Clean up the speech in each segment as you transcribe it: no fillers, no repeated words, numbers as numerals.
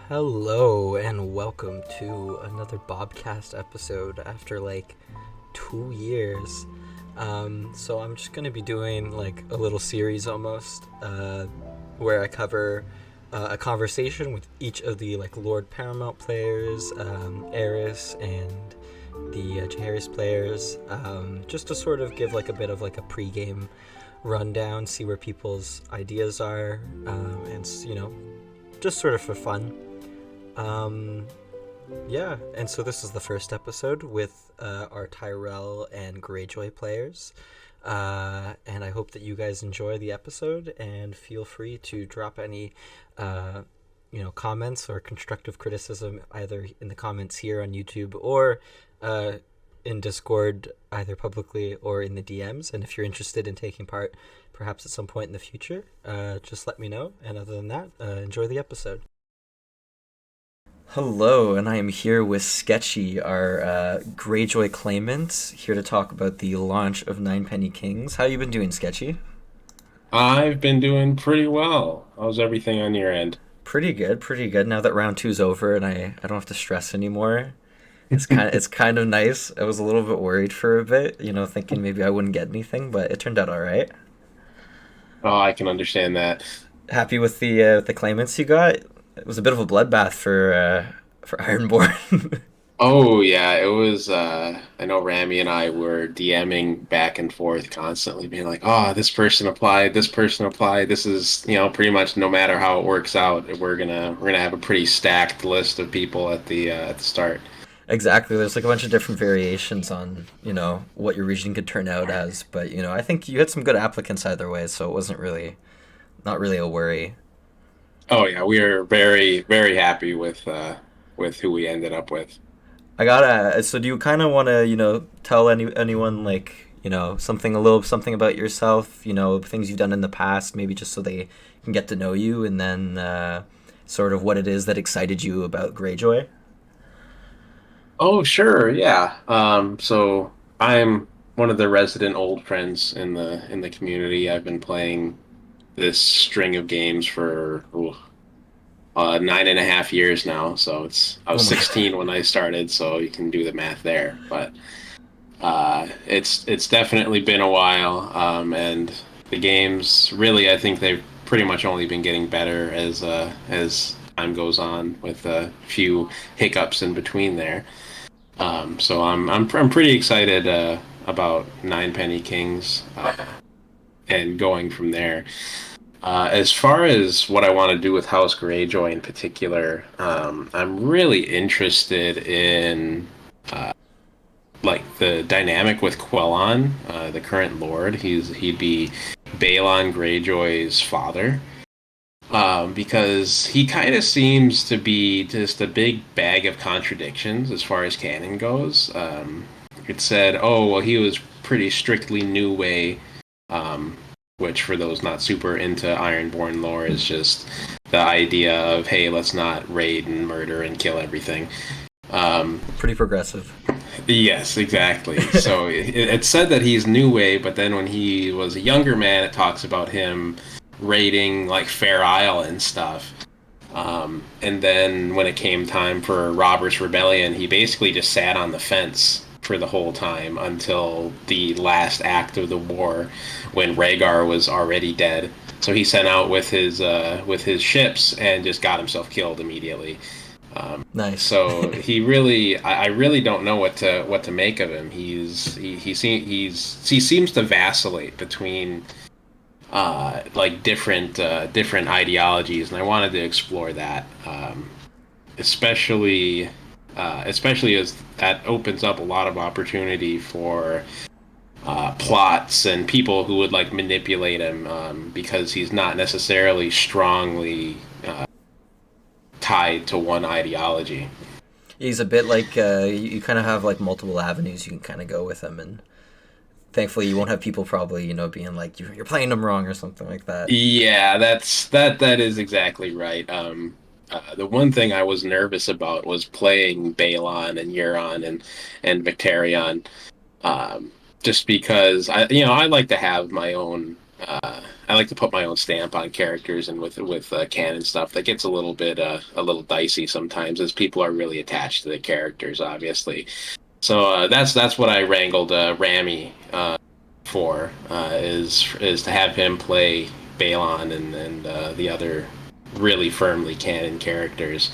Hello and welcome to another Bobcast episode after like 2 years. So I'm just gonna be doing like a little series almost, where I cover a conversation with each of the like Lord Paramount players, Eris, and the Jaehaerys players, just to sort of give like a bit of like a pregame rundown, see where people's ideas are, and just sort of for fun. Um, yeah, and so this is the first episode with our Tyrell and Greyjoy players. And I hope that you guys enjoy the episode and feel free to drop any, comments or constructive criticism either in the comments here on YouTube or in Discord, either publicly or in the DMs. And if you're interested in taking part, perhaps at some point in the future, just let me know. And other than that, enjoy the episode. Hello, and I am here with Sketchy, our Greyjoy claimant, here to talk about the launch of Ninepenny Kings. How you been doing, Sketchy? I've been doing pretty well. How's everything on your end? Pretty good, pretty good. Now that round two's over and I don't have to stress anymore, it's kind of nice. I was a little bit worried for a bit, thinking maybe I wouldn't get anything, but it turned out all right. Oh, I can understand that. Happy with the claimants you got. It was a bit of a bloodbath for Ironborn. Oh yeah, it was I know Rami and I were DMing back and forth constantly being like, "Oh, this person applied, this person applied. This is, pretty much no matter how it works out, we're gonna have a pretty stacked list of people at the start." Exactly. There's like a bunch of different variations on, what your region could turn out as, but I think you had some good applicants either way, so it wasn't really not really a worry. Oh yeah, we are very very happy with who we ended up with. I gotta. So, do you kind of want to, tell anyone like, something a little something about yourself, things you've done in the past, maybe just so they can get to know you, and then sort of what it is that excited you about Greyjoy? Oh, sure, yeah. So I'm one of the resident old friends in the community. I've been playing this string of games for 9.5 years now. So I Oh was my. 16 when I started, so you can do the math there. But it's definitely been a while, and the games really, I think they've pretty much only been getting better as time goes on, with a few hiccups in between there. So I'm pretty excited about Ninepenny Kings, and going from there. As far as what I want to do with House Greyjoy in particular, I'm really interested in like the dynamic with Quelon, the current Lord. He'd be Balon Greyjoy's father. Because he kind of seems to be just a big bag of contradictions as far as canon goes. It said, oh, well, he was pretty strictly New Way, um, which for those not super into Ironborn lore is just the idea of, hey, let's not raid and murder and kill everything. Um, Pretty progressive. yes, exactly. So it said that he's New Way, but then when he was a younger man, it talks about him raiding like Fair Isle and stuff. And then when it came time for Robert's Rebellion, he basically just sat on the fence for the whole time until the last act of the war, when Rhaegar was already dead. So he sent out with his ships and just got himself killed immediately. Nice. So I really don't know what to make of him. He seems to vacillate between like different ideologies, and I wanted to explore that, especially especially as that opens up a lot of opportunity for plots and people who would like manipulate him, because he's not necessarily strongly tied to one ideology. He's a bit like you kind of have like multiple avenues you can kind of go with him, and thankfully you won't have people probably being like you're playing them wrong or something like that. Yeah, that is exactly right. The one thing I was nervous about was playing Balon and Euron and Victarion, just because I like to have my own I like to put my own stamp on characters, and with canon stuff, that gets a little dicey sometimes, as people are really attached to the characters, obviously. So that's what I wrangled Rami for is to have him play Balon and the other really firmly canon characters,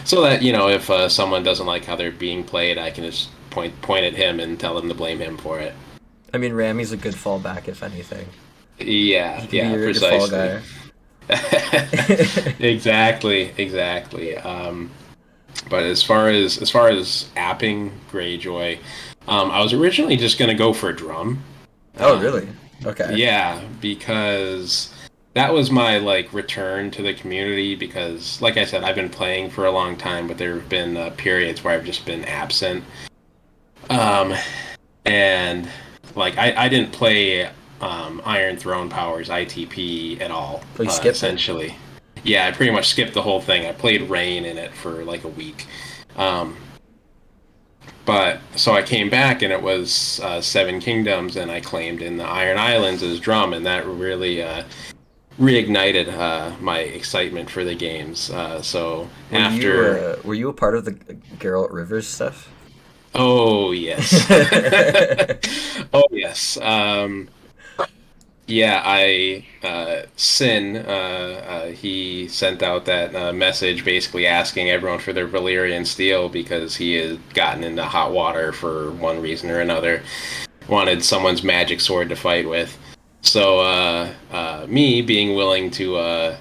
so that if someone doesn't like how they're being played, I can just point at him and tell them to blame him for it. I mean, Rami's a good fallback if anything. Yeah, He can be yeah, your fall precisely. guy. Exactly, exactly. But as far as apping Greyjoy, I was originally just gonna go for a drum. Oh, Um, really? Okay. yeah, because that was my like return to the community. Because, like I said, I've been playing for a long time, but there have been periods where I've just been absent. Um, and like I didn't play Iron Throne Powers ITP at all, Well, you skipped it. essentially. Yeah, I pretty much skipped the whole thing. I played Rain in it for like a week. Um, but so I came back and it was Seven Kingdoms, and I claimed in the Iron Islands as drum, and that really reignited my excitement for the games. So after, Were you a part of the Geralt Rivers stuff? oh yes, oh yes. Yeah, Sin, he sent out that message basically asking everyone for their Valyrian steel because he had gotten into hot water for one reason or another. Wanted someone's magic sword to fight with. So, me being willing to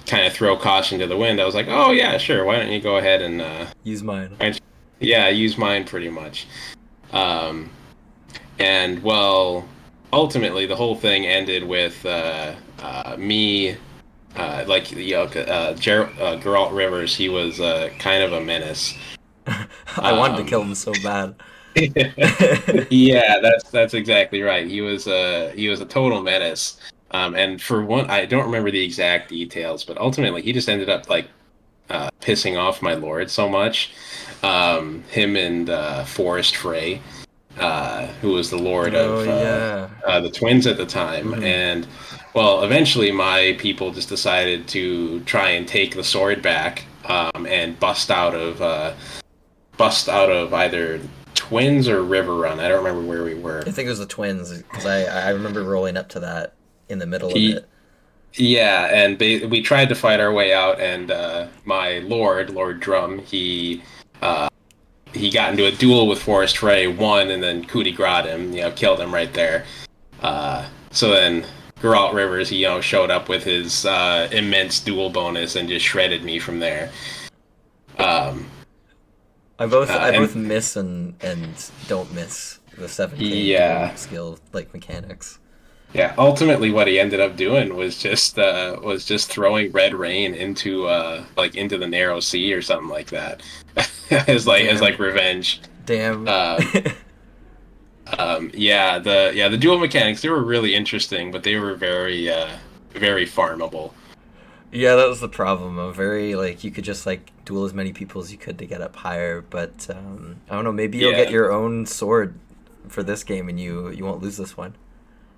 kind of throw caution to the wind, I was like, oh, yeah, sure, why don't you go ahead and, Use mine. yeah, use mine pretty much. Um, and well, ultimately, the whole thing ended with me, like Geralt Rivers. He was kind of a menace. I wanted to kill Um, him so bad. yeah, that's exactly right. He was a total menace. And for one, I don't remember the exact details, but ultimately, he just ended up like pissing off my lord so much. Him and Forrest Frey, who was the lord Oh of yeah. the twins at the time. Hmm. And well, eventually my people just decided to try and take the sword back and bust out of either Twins or River Run. I don't remember where we were. I think it was the twins because I remember rolling up to that in the middle of He it. Yeah, and we tried to fight our way out, and my Lord Drum, he got into a duel with Forrest Frey, won, and then coup de grace him, killed him right there. So then Geralt Rivers, he showed up with his immense duel bonus and just shredded me from there. Um, I both and miss and don't miss the 7K dual yeah, skill like mechanics. yeah. Ultimately, what he ended up doing was just throwing Red Rain into like into the Narrow Sea or something like that, as Damn. like revenge. Damn. Um, yeah, the dual mechanics, they were really interesting, but they were very farmable. Yeah, that was the problem. A very like you could just like duel as many people as you could to get up higher, but I don't know. Maybe you'll get Yeah, your own sword for this game, and you won't lose this one.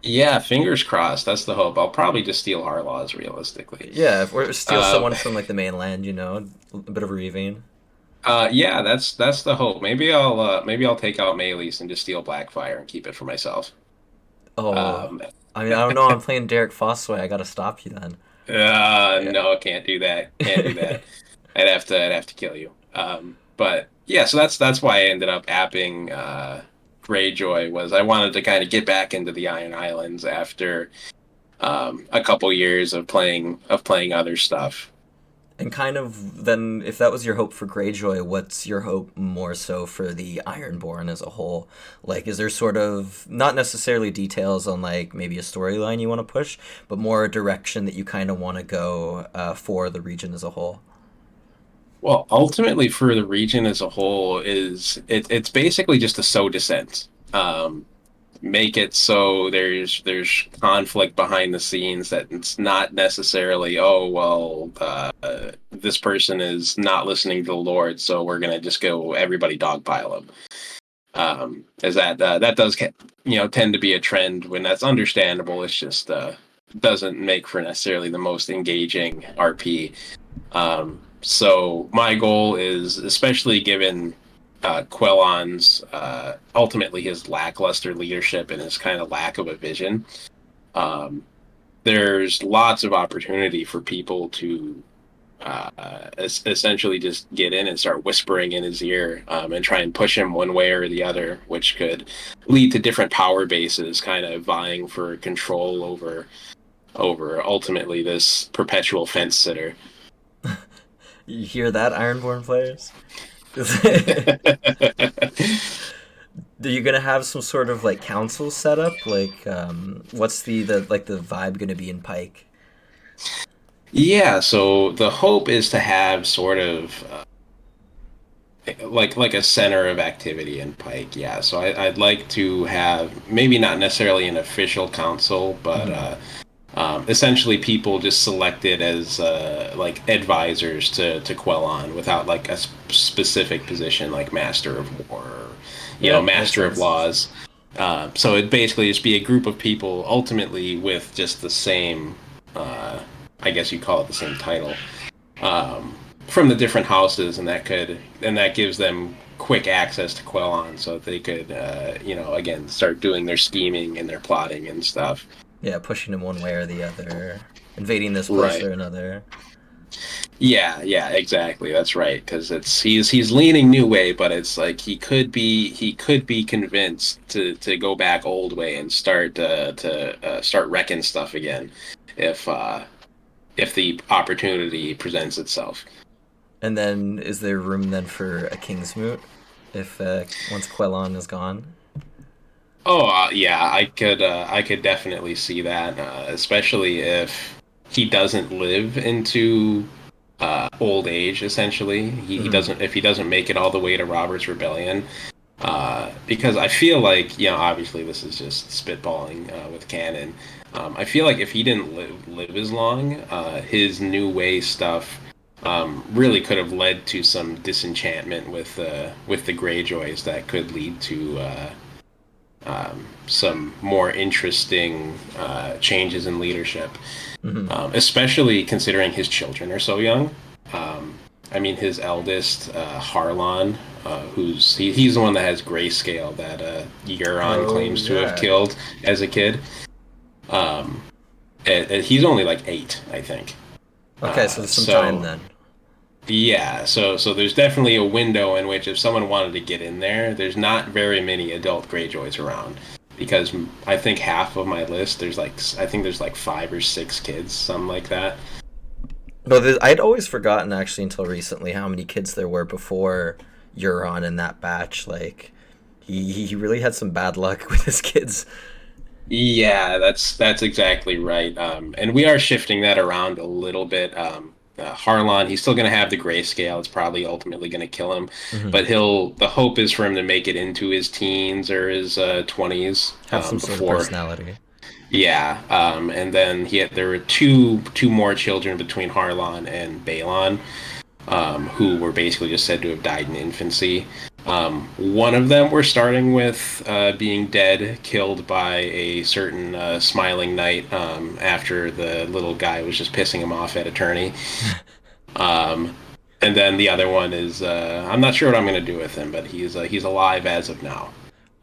yeah. Fingers crossed. That's the hope. I'll probably just steal Harlaw's realistically. Yeah, if or steal Uh, someone from like the mainland, a bit of a ravine. yeah, that's the hope. Maybe I'll take out Maylease and just steal Blackfire and keep it for myself. Oh, Um, I mean, I don't know. I'm playing Derek Fossway. I gotta stop you then. Yeah. no, can't do that. Can't do that. I'd have to kill you. But yeah, so that's why I ended up apping Greyjoy. Was I wanted to kind of get back into the Iron Islands after a couple years of playing other stuff. And kind of then, if that was your hope for Greyjoy, what's your hope more so for the Ironborn as a whole? Like, is there sort of not necessarily details on like maybe a storyline you want to push, but more a direction that you kind of want to go for the region as a whole? Well, ultimately, for the region as a whole, it's basically just to sow dissent. Make it so there's conflict behind the scenes, that it's not necessarily, oh well, this person is not listening to the Lord, so we're gonna just go everybody dogpile them. As that does tend to be a trend when that's understandable. It's just doesn't make for necessarily the most engaging RP. So my goal is, especially given Quellon's ultimately his lackluster leadership and his kind of lack of a vision. There's lots of opportunity for people to essentially just get in and start whispering in his ear and try and push him one way or the other, which could lead to different power bases kind of vying for control over ultimately this perpetual fence sitter. You hear that, Ironborn players? Are you gonna have some sort of like council setup? Like, what's the vibe gonna be in Pike? Yeah, so the hope is to have sort of like a center of activity in Pike. Yeah, so I'd like to have maybe not necessarily an official council, but essentially people just selected as like advisors to Quellon without like a specific position like Master of War, or, Yeah, makes Master of sense. Laws. So it'd basically just be a group of people ultimately with just the same, I guess you call it the same title, from the different houses, and that gives them quick access to Quellon, so that they could, again, start doing their scheming and their plotting and stuff. Yeah, pushing him one way or the other, invading this place Right. or another. Yeah, yeah, exactly. That's right. Because he's leaning new way, but it's like he could be convinced to go back old way and start wrecking stuff again, if if the opportunity presents itself. And then, is there room then for a Kingsmoot if once Quellon is gone? Oh, yeah, I could definitely see that, especially if he doesn't live into old age. Essentially, he Hmm. doesn't if he doesn't make it all the way to Robert's Rebellion, because I feel like, obviously this is just spitballing with canon. I feel like if he didn't live as long, his new way stuff really could have led to some disenchantment with the Greyjoys that could lead to some more interesting changes in leadership, Hmm. especially considering his children are so young. I mean, his eldest, Harlon, he's the one that has grayscale that Euron Oh claims to have yeah. killed as a kid. Um, and he's only like 8, I think. Okay, so there's some time So then. yeah, so there's definitely a window in which if someone wanted to get in there, there's not very many adult Greyjoys around, because I think half of my list I think there's like 5 or 6 kids, something like that. No, I'd always forgotten actually until recently how many kids there were before Euron in that batch. Like, he really had some bad luck with his kids. Yeah, that's exactly right. And we are shifting that around a little bit. Harlon, he's still going to have the grayscale. It's probably ultimately going to kill him, Hmm. but the hope is for him to make it into his teens or his 20s Have some sort of before. personality. Yeah, and then there were two more children between Harlon and Balon, who were basically just said to have died in infancy. One of them we're starting with being dead, killed by a certain smiling knight after the little guy was just pissing him off at attorney. Um, and then the other one is I'm not sure what I'm going to do with him, but he's alive as of now.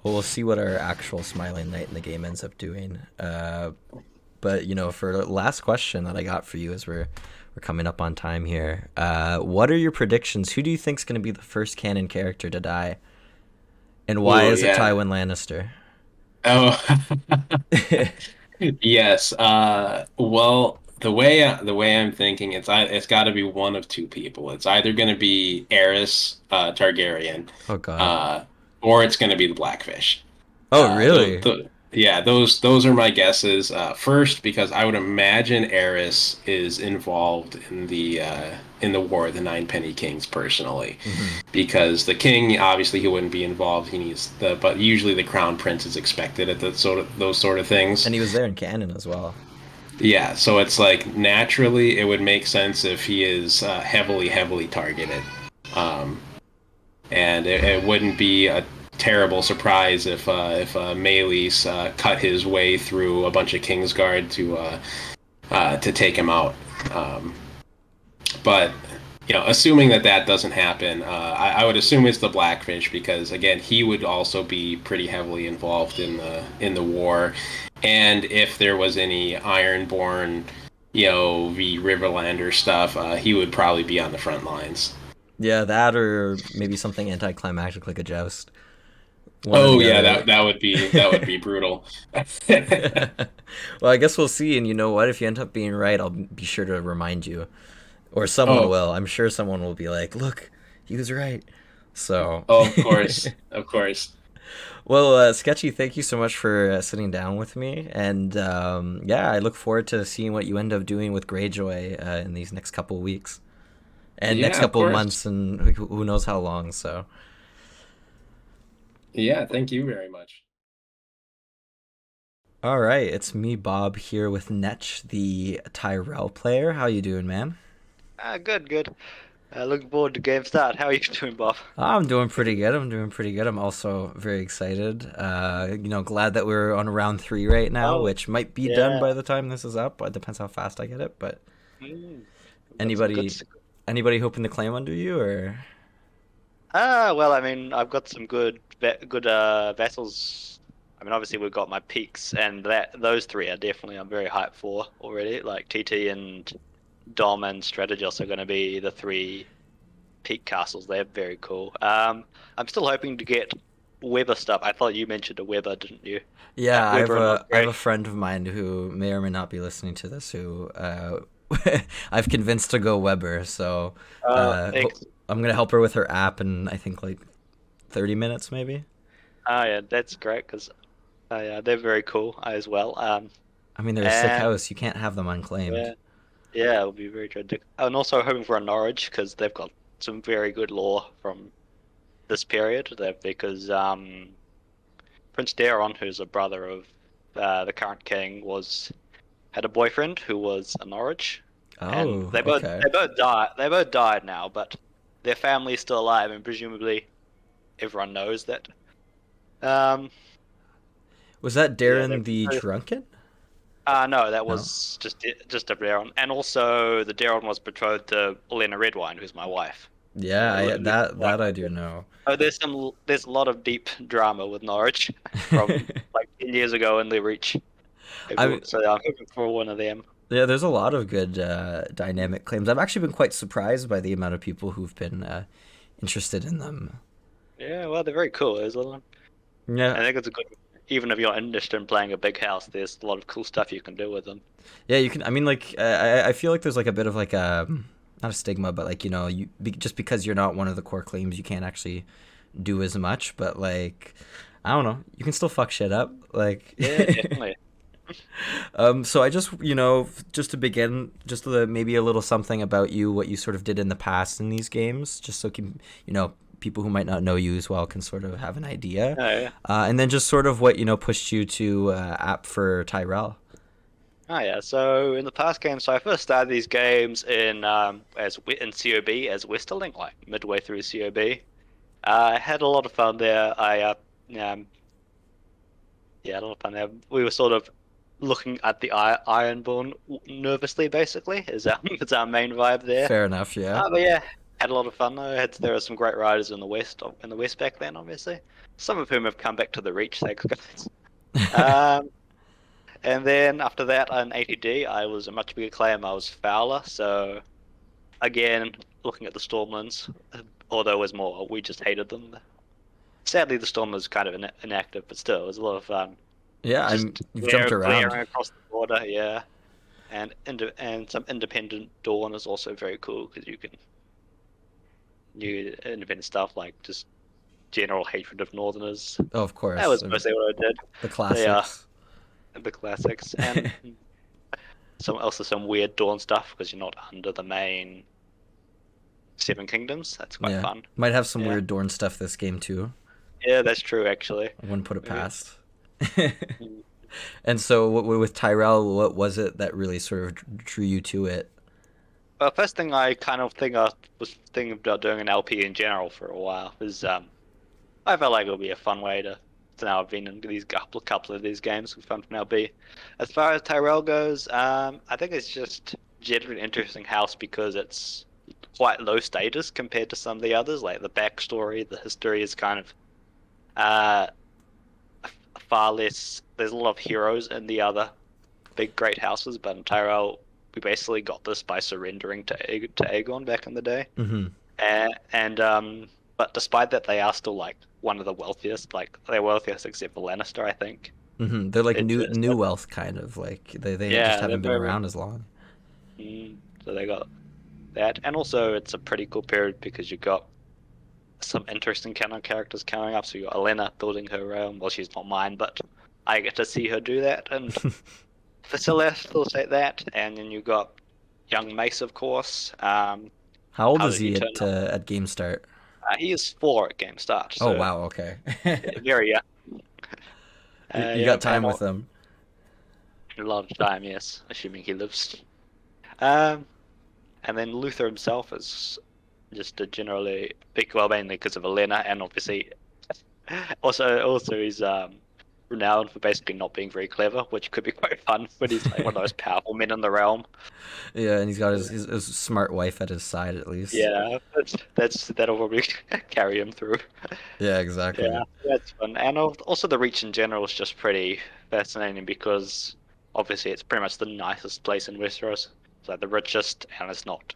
Well, we'll see what our actual Smiling Knight in the game ends up doing. But for the last question that I got for you, as we're coming up on time here, what are your predictions? Who do you think's going to be the first canon character to die, and why Oh is it yeah. Tywin Lannister? Oh. Yes. Well, the way I'm thinking, it's got to be one of two people. It's either going to be Aerys Targaryen, Oh God. uh, or it's going to be the Blackfish. Oh really? Yeah, those are my guesses. First, because I would imagine Aerys is involved in the War of the Nine Penny Kings personally, Hmm. because the king, obviously he wouldn't be involved. But usually the crown prince is expected at those sort of things. And he was there in canon as well. Yeah, so it's like naturally it would make sense if he is heavily targeted, um, and it wouldn't be terrible surprise if Maylis cut his way through a bunch of Kingsguard to take him out. Um, but assuming that doesn't happen, I would assume it's the Blackfish because again, he would also be pretty heavily involved in the war, and if there was any Ironborn, v Riverlander stuff, he would probably be on the front lines. Yeah, that or maybe something anticlimactic like a joust. One or Oh the yeah, other. that would be brutal. Well, I guess we'll see. And you know what? If you end up being right, I'll be sure to remind you, or someone Oh, will. I'm sure someone will be like, "Look, he was right." So, oh, of course, of course. well, Sketchy, thank you so much for sitting down with me, and yeah, I look forward to seeing what you end up doing with Greyjoy in these next couple of weeks and next Yeah, of couple of course. months, and who knows how long. So, Yeah, thank you very much. all right, it's me, Bob, here with Netch, the Tyrell player. How you doing, man? Good, good. Looking forward to game start. How are you doing, Bob? I'm doing pretty good. I'm doing pretty good. I'm also very excited. Glad that we're on round 3 right now, Oh, which might be done yeah. by the time this is up. It depends how fast I get it. But We've got some good. anybody, anybody hoping to claim under you, or Well, I mean, I've got some good vessels. I mean, obviously we've got my peaks, and that those three are definitely I'm very hyped for already. Like TT and Dom and Strategos are going to be the three peak castles. They're very cool. I'm still hoping to get Weber stuff. I thought you mentioned a Weber, didn't you? yeah, I have Weber and a Osprey. friend of mine who may or may not be listening to this who I've convinced to go Weber. So Uh, uh, ho- ex- I'm gonna help her with her app in I think like 30 minutes maybe. yeah, that's great because yeah, they're very cool as well. I mean, they're a sick And house. You can't have them unclaimed. yeah, yeah, it'll be very tragic. And also hoping for a Norwich because they've got some very good lore from this period. Because Prince Daeron, who's a brother of the current king, was had a boyfriend who was a Norwich, and Oh, they both okay. they both died. They both died now, but their family is still alive, and presumably everyone knows that. Um, Was that yeah, Darren the Drunken? no, that No. was just a Daron, and also the Daron was betrothed to Elena Redwine, who's my wife. Yeah, Right. that I do know. Oh, there's a lot of deep drama with Norwich from like 10 years ago in the Reach. I So I'm hoping for one of them. Yeah, there's a lot of good dynamic claims. I've actually been quite surprised by the amount of people who've been interested in them. Yeah, well, they're very cool. Yeah, I think it's a good. Even if you're not interested in playing a big house, there's a lot of cool stuff you can do with them. yeah, you can. I mean, like, I feel like there's like a bit of like a not a stigma, but like just because you're not one of the core claims, you can't actually do as much. But like, I don't know, you can still fuck shit up. Like, Yeah, definitely. so I just just to begin, maybe a little something about you, what you sort of did in the past in these games, just so people who might not know you as well can sort of have an idea, Oh yeah. and then just sort of what pushed you to app for Tyrell. Oh yeah. So in the past games, so I first started these games in COB as Westerling, like midway through COB. I had a lot of fun there. Um, yeah, a lot of fun there. We were sort of looking at the Ironborn nervously, basically, is our is our main vibe there. Fair enough, yeah. But yeah, had a lot of fun though. There were some great riders in the West back then, obviously. Some of whom have come back to the Reach, thanks guys. Um, and then after that, in ATD, I was a much bigger claim. I was Fowler, so again, looking at the Stormlands, although it was more, we just hated them. Sadly, the Storm was kind of inactive, but still, it was a lot of fun. Yeah, Just you've jumped around. glaring across the border, yeah. And some independent Dawn is also very cool because you can do independent stuff like just general hatred of Northerners. Oh, of That course, was mostly what I did. the Yeah, classics. the classics and some weird Dawn stuff because you're not under the main Seven Kingdoms. That's quite Yeah, fun. might have some Yeah, weird Dorn stuff this game too. yeah, that's true actually. I wouldn't put it Maybe. past. And so, with Tyrell, what was it that really sort of drew you to it? Well, first thing I kind of think I was thinking about doing an LP in general for a while is I felt like it'll be a fun way to now I've been in these couple of these games. It's fun to now be. As far as Tyrell goes, I think it's just generally an interesting house because it's quite low status compared to some of the others. Like the backstory, the history is kind of uh, far less. There's a lot of heroes in the other big great houses, but in Tyrell, we basically got this by surrendering to Aegon back in the day. Mm-hmm. But despite that, they are still like one of the wealthiest. Like they're wealthiest except for Lannister, I think. Mm-hmm. They're like It's new wealth, kind of like they just they're haven't been very around as long. so they got that, and also it's a pretty cool period because you got some interesting canon characters coming up. So you got Elena building her realm. Well, she's not mine, but I get to see her do that, and facilitate that. And then you got young Mace, of course. How old How is did he he turn at game start? He is 4 at game start. Oh So wow, okay. very young. You got time with him. A lot of time, yes, assuming he lives. And then Luther himself is just a generally big, well, mainly because of Elena, and obviously, also he's renowned for basically not being very clever, which could be quite fun. But he's like one of the most powerful men in the realm. Yeah, and he's got his smart wife at his side at least. Yeah, that'll probably carry him through. Yeah, exactly. Yeah, that's fun. And also the Reach in general is just pretty fascinating because obviously it's pretty much the nicest place in Westeros. It's like the richest, and it's not.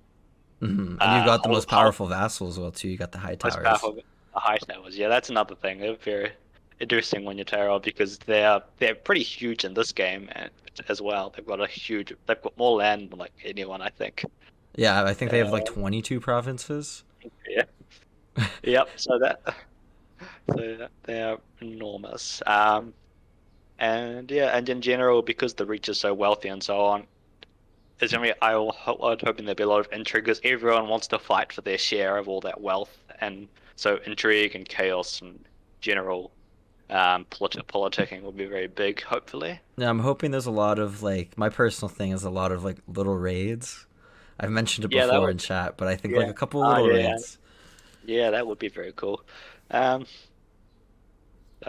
Mm-hmm. And you've got the most powerful vassal as well too. You got the high towers. The high towers, yeah, that's another thing. They're very interesting when you're Tyrell because they're pretty huge in this game as well. They've got more land than like anyone, I think. Yeah, I think they have like 22 provinces. Yeah. Yep. So they are enormous. And yeah, and in general, because the Reach is so wealthy and so on, is generally I'm hoping there'll be a lot of intrigue because everyone wants to fight for their share of all that wealth, and so intrigue and chaos and general politicking will be very big, hopefully. Yeah, I'm hoping there's a lot of like my personal thing is a lot of like little raids. I've mentioned it before in chat, but I think like a couple little raids. Yeah, that would be very cool.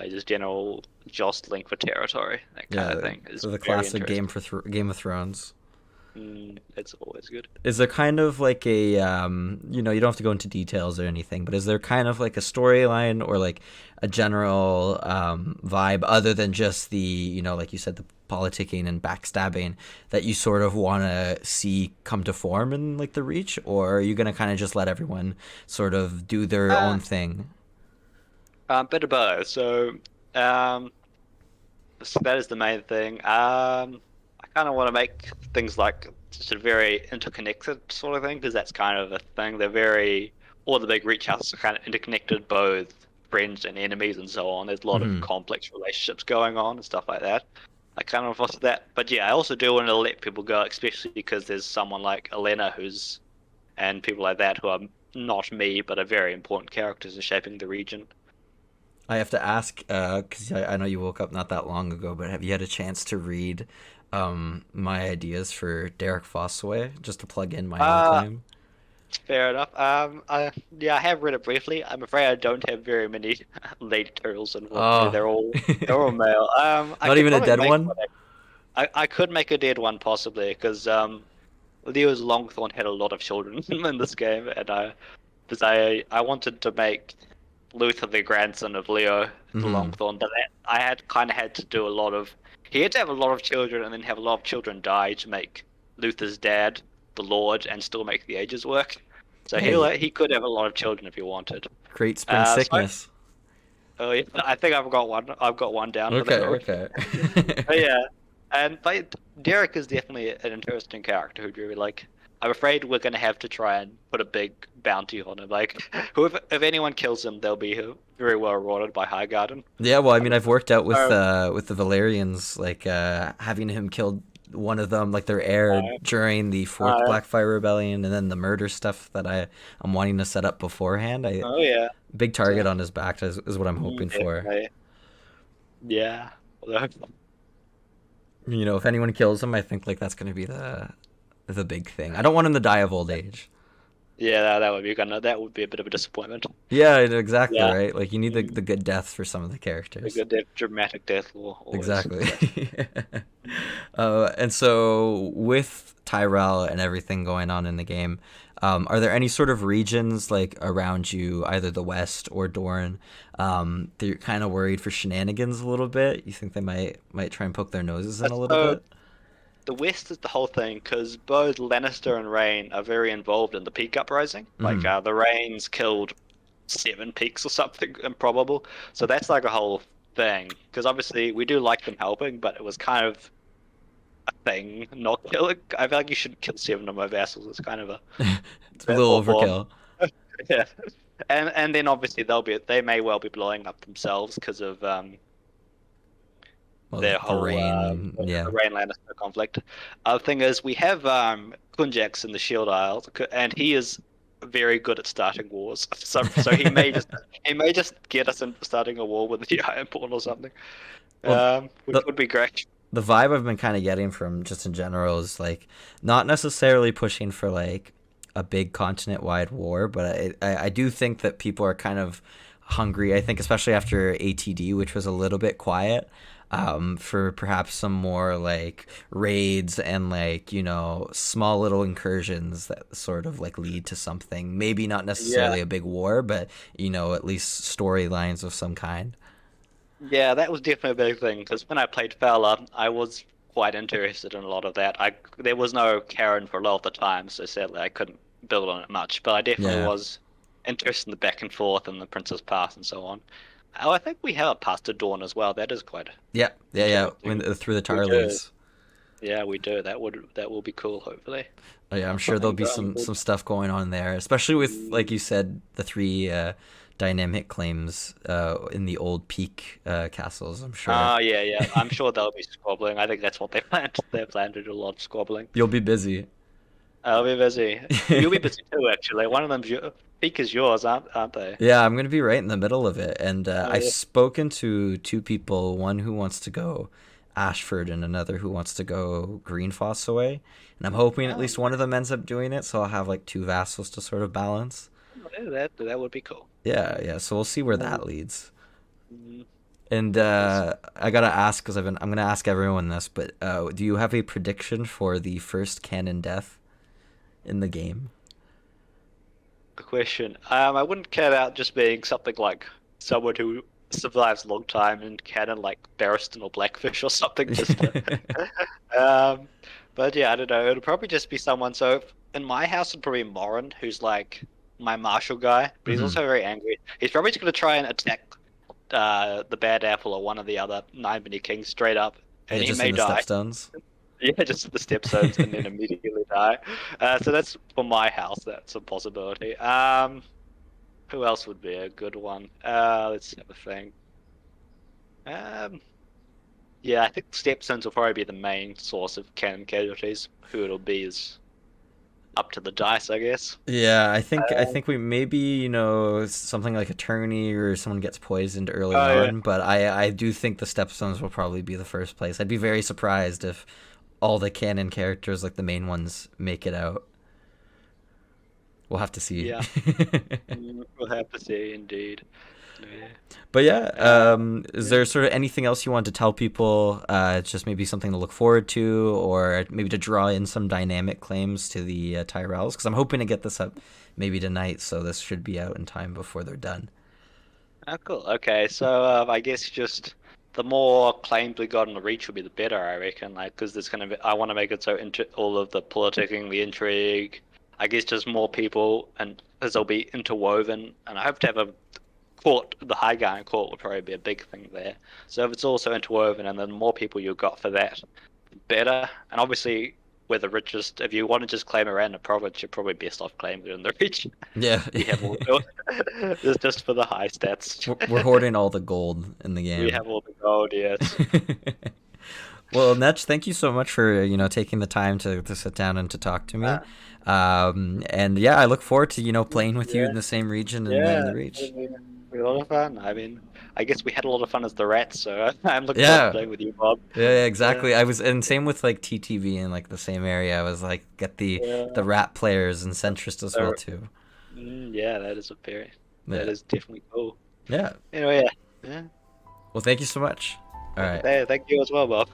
Just general jostling for territory, that kind of thing. So the classic Game of Thrones. It's always good. Is there kind of like a you don't have to go into details or anything, but is there kind of like a storyline or like a general vibe other than just the like you said, the politicking and backstabbing that you sort of want to see come to form in like the Reach, or are you gonna kind of just let everyone sort of do their own thing? Bit of both. So that is the main thing. I kind of want to make things like just a very interconnected sort of thing because that's kind of a thing. All the big Reach houses are kind of interconnected, both friends and enemies and so on. There's a lot of complex relationships going on and stuff like that. I kind of foster that. But yeah, I also do want to let people go, especially because there's someone like Elena and people like that who are not me, but are very important characters in shaping the region. I have to ask, because I know you woke up not that long ago, but have you had a chance to read my ideas for Derek Fossaway, just to plug in my own claim? Fair enough. I have read it briefly. I'm afraid I don't have very many lady turtles involved. They're all male. Not even a dead one? I could make a dead one possibly, because Leo's Longthorn had a lot of children in this game, and I wanted to make Luther the grandson of Leo the Longthorn, but I had to do a lot of. He had to have a lot of children and then have a lot of children die to make Luther's dad the Lord and still make the ages work. So he could have a lot of children if he wanted. Great spring sickness. Yeah, I think I've got one. I've got one down. Okay. But yeah, but Derek is definitely an interesting character who'd really like. I'm afraid we're going to have to try and put a big bounty on him. Like, if anyone kills him, they'll be very well rewarded by Highgarden. Yeah, well, I mean, I've worked out with the Valerians, like having him kill one of them, like their heir, during the fourth Blackfire Rebellion, and then the murder stuff that I'm wanting to set up beforehand. Big target on his back is what I'm hoping for. Yeah. If anyone kills him, I think like that's going to be the big thing. I don't want him to die of old age. Yeah, that would be a bit of a disappointment. Yeah, exactly, Yeah, right? Like you need mm, the good deaths for some of the a characters. good dramatic death will always Exactly. classic. And so with Tyrell and everything going on in the game, are there any sort of regions like around you, either the West or Dorne, that you're kind of worried for shenanigans a little bit? You think they might try and poke their noses in a little So bit? the West is the whole thing because both Lannister and Rain are very involved in the Peak Uprising. Like Hmm. the Rains killed 7 peaks or something improbable. So that's like a whole thing. Because obviously we do like them helping, but it was kind of a thing not killing. I feel like you shouldn't kill 7 of my vassals. It's kind of a It's a bit little off. overkill. Yeah. And then obviously they may well be blowing up themselves because of Well, their the whole rain, yeah. the Rain Lannister conflict. The thing is, we have Kunjax in the Shield Isles, and he is very good at starting wars. So he may just get us into starting a war with the Ironborn or something, Well, which the would be great. the vibe I've been kind of getting from just in general is like not necessarily pushing for like a big continent wide war, but I do think that people are kind of hungry. I think especially after ATD, which was a little bit quiet, for perhaps some more like raids and like small little incursions that sort of like lead to something. Maybe not Yeah, necessarily a big war, but at least storylines of some kind. yeah, that was definitely a big thing because when I played Fowler, I was quite interested in a lot of that. There was no Karen for a lot of the time, so sadly I couldn't build on it much. But I definitely Yeah. was interested in the back and forth and the Princess Pass and so on. Oh, I think we have a Pass to Dawn as well. That is quite Yeah, yeah, yeah. interesting. Through the We do. Tarleys. Yeah, we do. That will be cool, hopefully. Oh, yeah, I'm sure there'll be I'm good. some stuff going on there, especially with like you said, the three dynamic claims in the old peak castles. I'm sure Yeah, yeah. I'm sure they'll be squabbling. I think that's what they planned. They planned to do a lot of squabbling. you'll be busy. I'll be busy. You'll be busy too, actually. One of them's your peak is yours, aren't they? Yeah, I'm gonna be right in the middle of it, and Oh I've yeah. spoken to two people, one who wants to go Ashford and another who wants to go Greenfoss away, and I'm hoping at Oh, least one of them ends up doing it, so I'll have like two vassals to sort of balance. yeah, that would be cool. Yeah, yeah. So we'll see where Mm, that leads. mm, And yes. I gotta ask because I'm gonna ask everyone this, but do you have a prediction for the first canon death in the game? Good question. I wouldn't count out just being something like someone who survives a long time in canon, like Barristan or Blackfish or something. Just to, um, but yeah, I don't know. It'll probably just be someone. So in my house, it'd probably be Morin, who's like my martial guy, but he's Hmm. also very angry. He's probably just gonna try and attack the Bad Apple or one of the other Nine Mini Kings straight up, Yeah, and he just in may the die. stepstones. Yeah, just the stepstones and then immediately die. So that's for my house. That's a possibility. Who else would be a good one? Let's have a think. Um, yeah, I think stepstones will probably be the main source of canon casualties. Who it'll be is up to the dice, I guess. Yeah, I Um, think we maybe something like attorney or someone gets poisoned early oh yeah. on, but I do think the stepstones will probably be the first place. I'd be very surprised if all the canon characters, like the main ones, make it out. We'll have to see. Yeah, we'll have to see indeed. Yeah. But yeah, Uh, is yeah. there sort of anything else you want to tell people? Just maybe something to look forward to, or maybe to draw in some dynamic claims to the Tyrells? Because I'm hoping to get this up maybe tonight, so this should be out in time before they're done. Oh, cool. Okay, so I guess just the more claims we got on the reach would be the better, I reckon. Like, because there's gonna be, I want to make it so all of the politicking, the intrigue, I guess just more people, and as they'll be interwoven, and I hope to have a court, the High Garden court would probably be a big thing there. So if it's also interwoven, and then the more people you've got for that, the better. And obviously, we're the richest. If you want to just claim a random province, you're probably best off claiming it in the reach. Yeah, We have all, it's just for the high stats. we're hoarding all the gold in the We game. have all the gold, yes. Well, Netch, thank you so much for taking the time to sit down and to talk to me. Uh, And yeah, I look forward to playing with you yeah, in the same region in the yeah. Reach. We had a lot of fun. I mean, I guess we had a lot of fun as the rats, so I'm looking forward to Yeah. playing with you, Bob. Yeah, exactly. I was, and same with like TTV in like the same area. I was like, get the Yeah. rat players and Centrist as well So, too. yeah, that is that Yeah. is definitely cool. Yeah. Anyway, yeah. Well, thank you so much. All right. Thank you as well, Bob.